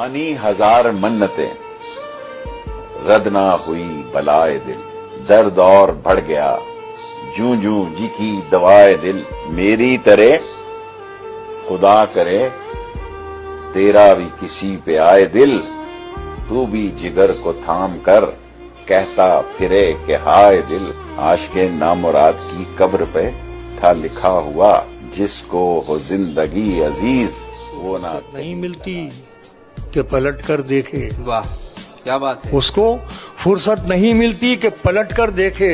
مانی ہزار منتیں رد نہ ہوئی بلائے دل، درد اور بڑھ گیا جوں جوں جی کی دوائے دل، میری طرح خدا کرے تیرا بھی کسی پہ آئے دل، تو بھی جگر کو تھام کر کہتا پھرے کہ ہائے دل، عاشق نامراد کی قبر پہ تھا لکھا ہوا جس کو ہو زندگی عزیز وہ نہ نہیں ملتی کہ پلٹ کر دیکھے، واہ کیا بات ہے. اس کو فرصت نہیں ملتی کہ پلٹ کر دیکھے،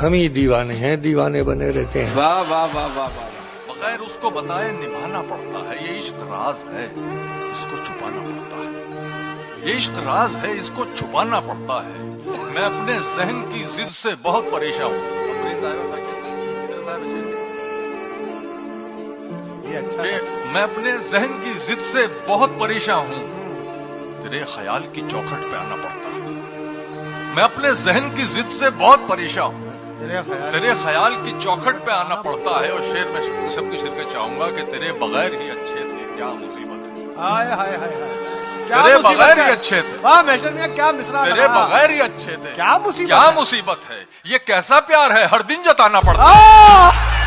ہم ہی دیوانے ہیں، دیوانے بنے رہتے ہیں. واہ واہ واہ واہ واہ. بغیر اس کو بتائے نبھانا پڑتا ہے، یہ عشق راز ہے اس کو چھپانا پڑتا ہے، یہ عشق راز ہے اس کو چھپانا پڑتا ہے. میں اپنے ذہن کی ضد سے بہت پریشان ہوں کہ میں اپنے ذہن کی ضد سے بہت پریشان ہوں، تیرے خیال کی چوکھٹ پہ آنا پڑتا ہے. میں اپنے ذہن کی ضد سے بہت پریشان ہوں، تیرے خیال کی چوکھٹ پہ آنا پڑتا ہے. اور شعر میں سب کی شرکت چاہوں گا کہ تیرے بغیر ہی اچھے تھے، کیا مصیبت ہے. تیرے بغیر ہی اچھے تھے، واہ محشر میاں کیا مصرع تیرے بغیر ہی اچھے تھے، کیا مصیبت ہے. یہ کیسا پیار ہے ہر دن جتانا پڑتا ہے.